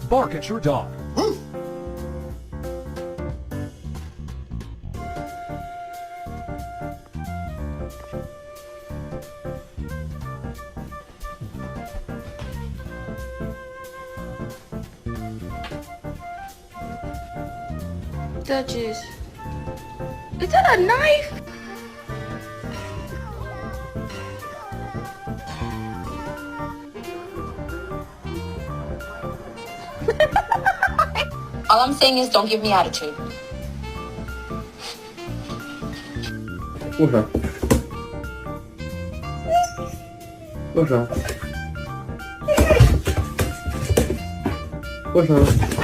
Bark at your dog. Duchess. Is that a knife? All I'm saying is don't give me attitude. Kurwa. Kurwa. Kurwa.